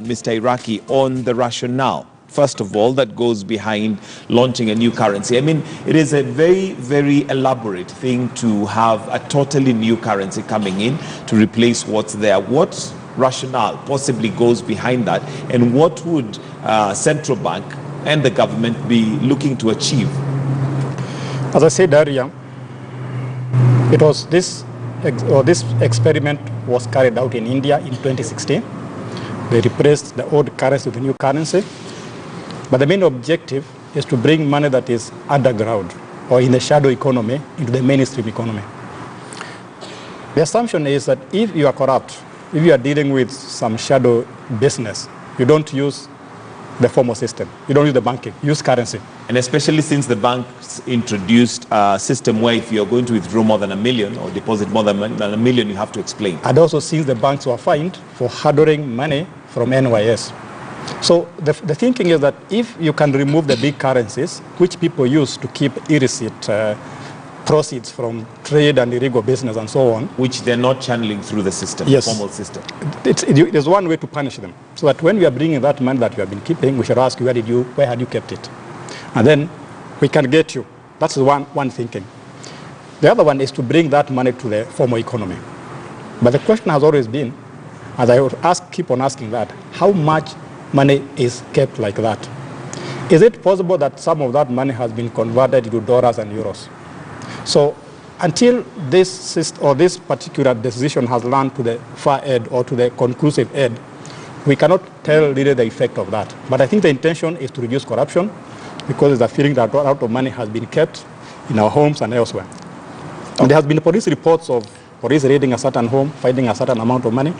Mr. Iraqi, on the rationale, first of all, that goes behind launching a new currency. I mean, it is a very, very elaborate thing to have a totally new currency coming in to replace what's there. What rationale possibly goes behind that, and what would central bank and the government be looking to achieve? As I said earlier, it was this experiment was carried out in India in 2016. They replaced the old currency with a new currency. But the main objective is to bring money that is underground or in the shadow economy into the mainstream economy. The assumption is that if you are corrupt, if you are dealing with some shadow business, you don't use the formal system. You don't use the banking, use currency. And especially since the banks introduced a system where if you're going to withdraw more than $1 million or deposit more than $1 million, you have to explain. And also since the banks were fined for harboring money from NYS. So the thinking is that if you can remove the big currencies, which people use to keep illicit proceeds from trade and illegal business and so on. Which they're not channeling through the system, yes, the formal system. There's one way to punish them. So that when we are bringing that money that you have been keeping, we should ask you, where had you kept it? And then we can get you. That's one thinking. The other one is to bring that money to the formal economy. But the question has always been, as I would keep on asking that, how much money is kept like that? Is it possible that some of that money has been converted into dollars and euros? So until this particular decision has landed to the far end or to the conclusive end, we cannot tell really the effect of that. But I think the intention is to reduce corruption because there's a feeling that a lot of money has been kept in our homes and elsewhere. And there has been police reports of police raiding a certain home, finding a certain amount of money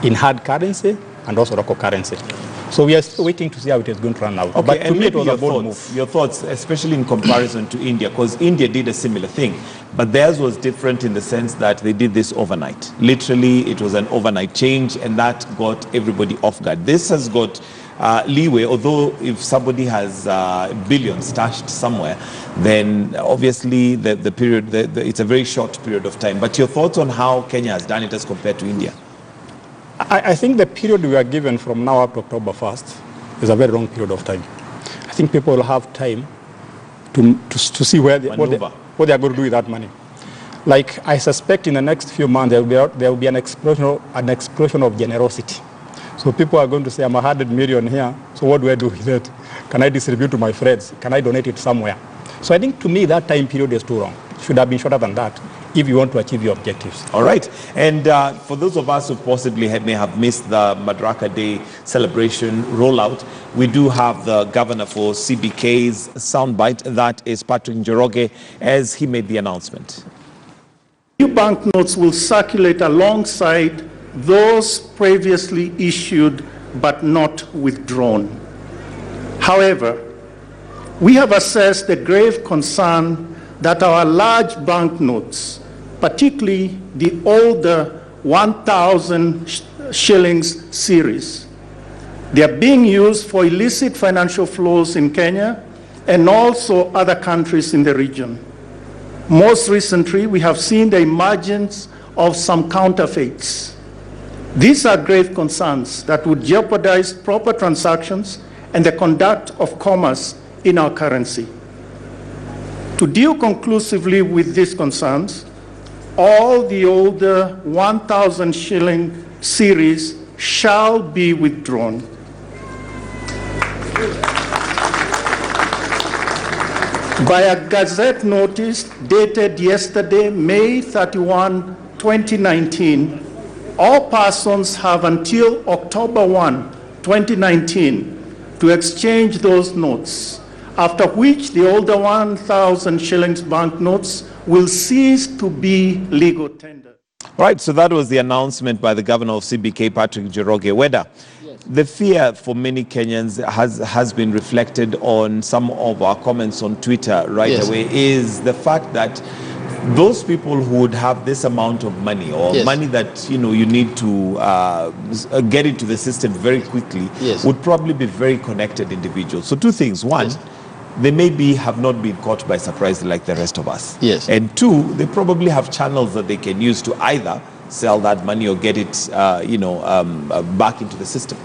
in hard currency and also local currency. So we are still waiting to see how it is going to run out. Okay, but to me it was a bold move. Your thoughts, especially in comparison to India, because India did a similar thing, but theirs was different in the sense that they did this overnight. Literally, it was an overnight change, and that got everybody off guard. This has got leeway, although if somebody has billions stashed somewhere, then obviously the period, it's a very short period of time. But your thoughts on how Kenya has done it as compared to India? I think the period we are given from now up to October 1st is a very long period of time. I think people will have time to see what they are going to do with that money. Like, I suspect in the next few months there will be an explosion of generosity. So people are going to say, I'm 100 million here, so what do I do with it? Can I distribute to my friends? Can I donate it somewhere? So I think to me that time period is too long. It should have been shorter than that if you want to achieve your objectives. All right. And for those of us who possibly may have missed the Madaraka Day celebration rollout, we do have the governor for CBK's soundbite. That is Patrick Njoroge, as he made the announcement. New banknotes will circulate alongside those previously issued but not withdrawn. However, we have assessed the grave concern that our large banknotes, particularly the older 1,000 shillings series, they are being used for illicit financial flows in Kenya and also other countries in the region. Most recently, we have seen the emergence of some counterfeits. These are grave concerns that would jeopardize proper transactions and the conduct of commerce in our currency. To deal conclusively with these concerns, all the older 1,000 shilling series shall be withdrawn. By a Gazette notice dated yesterday, May 31, 2019, all persons have until October 1, 2019 to exchange those notes, after which the older 1,000 shillings banknotes will cease to be legal tender. Right, so that was the announcement by the governor of CBK, Patrick Njoroge. Weda, the fear for many Kenyans has been reflected on some of our comments on Twitter away, is the fact that those people who would have this amount of money or money that you need to get into the system very quickly would probably be very connected individuals. So two things. One, they maybe have not been caught by surprise like the rest of us. Yes. And two, they probably have channels that they can use to either sell that money or get it, back into the system.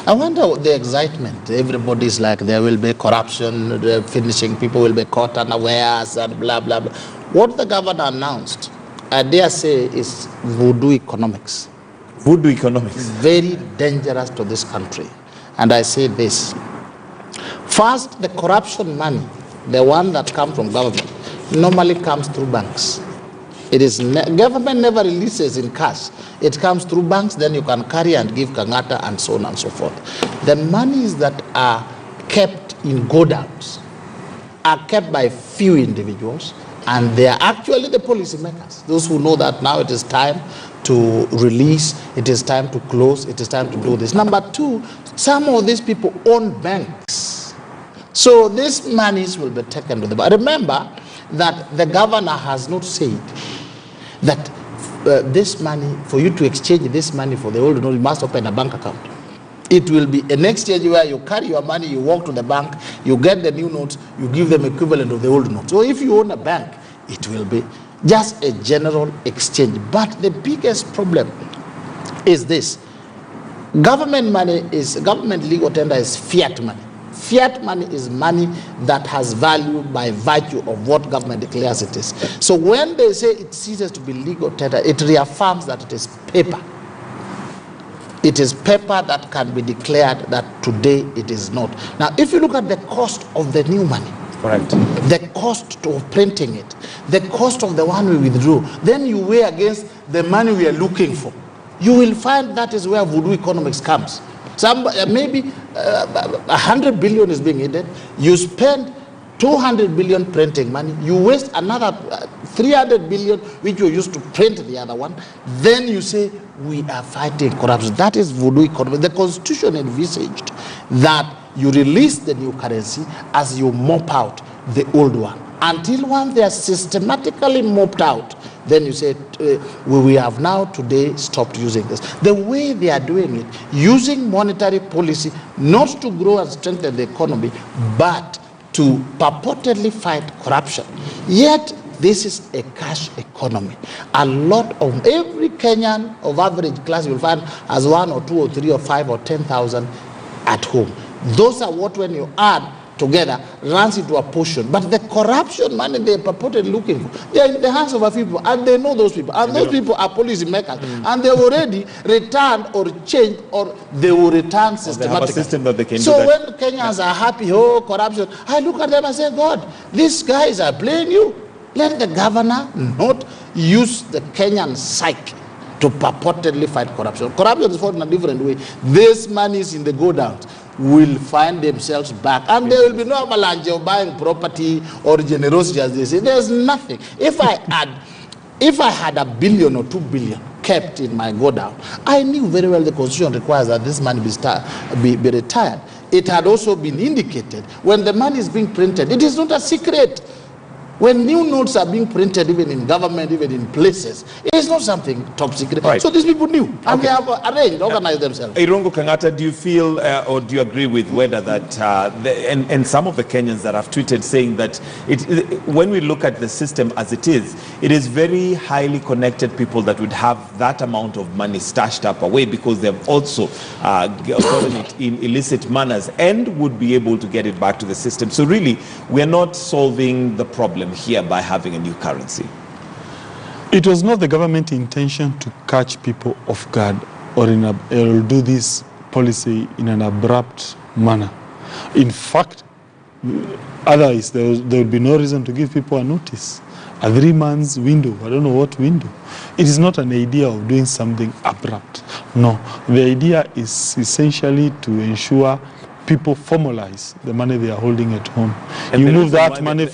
I wonder the excitement. Everybody's like, there will be corruption, the finishing, people will be caught unawares and blah, blah, blah. What the governor announced, I dare say, is voodoo economics. Voodoo economics. Very dangerous to this country. And I say this. First, the corruption money, the one that comes from government, normally comes through banks. It is government never releases in cash. It comes through banks, then you can carry and give Kangata and so on and so forth. The monies that are kept in godowns are kept by few individuals, and they are actually the policy makers. Those who know that now it is time to release, it is time to close, it is time to do this. Number two, some of these people own banks. So these monies will be taken to the bank. Remember that the governor has not said that this money, for you to exchange this money for the old note, you must open a bank account. It will be an exchange where you carry your money, you walk to the bank, you get the new notes, you give them equivalent of the old notes. So if you own a bank, it will be just a general exchange. But the biggest problem is this. Government legal tender is fiat money. Fiat money is money that has value by virtue of what government declares it is. So when they say it ceases to be legal tender, it reaffirms that it is paper. It is paper that can be declared that today it is not. Now, if you look at the cost of the new money, correct, the cost of printing it, the cost of the one we withdrew, then you weigh against the money we are looking for, you will find that is where voodoo economics comes. Maybe 100 billion is being needed. You spend 200 billion printing money. You waste another 300 billion, which you used to print the other one. Then you say, we are fighting corruption. That is voodoo economics. The constitution envisaged that you release the new currency as you mop out the old one. Until once they are systematically mopped out, then you say, we have now today stopped using this. The way they are doing it, using monetary policy not to grow and strengthen the economy, but to purportedly fight corruption. Yet, this is a cash economy. A lot of every Kenyan of average class you will find has 1 or 2 or 3 or 5 or 10,000 at home. Those are what, when you add together, runs into a portion. But the corruption money they are purportedly looking for, they are in the hands of a few people, and they know those people. And those people are policy makers. And they have already returned or changed, or they will return systematically. They have a system that they can so do that. when Kenyans are happy, oh, corruption, I look at them and say, God, these guys are playing you. Let the governor not use the Kenyan psyche to purportedly fight corruption. Corruption is fought in a different way. This money is in the go-downs will find themselves back, and there will be no avalanche of buying property or generosity, as they say. There's nothing. If I had $1 billion or $2 billion kept in my go-down, I knew very well the constitution requires that this money be retired. It had also been indicated when the money is being printed. It is not a secret. When new notes are being printed, even in government, even in places, it is not something top secret. Right. So these people knew, and they have arranged, organized themselves. Irungu Kangata, do you feel or do you agree with whether that, and some of the Kenyans that have tweeted saying that when we look at the system as it is very highly connected people that would have that amount of money stashed up away because they've also gotten it in illicit manners and would be able to get it back to the system. So really, we're not solving the problem here by having a new currency. It was not the government intention to catch people off guard or do this policy in an abrupt manner. In fact, otherwise there would be no reason to give people a notice. A 3 months window, I don't know what window. It is not an idea of doing something abrupt. No, the idea is essentially to ensure people formalize the money they are holding at home. And you move that money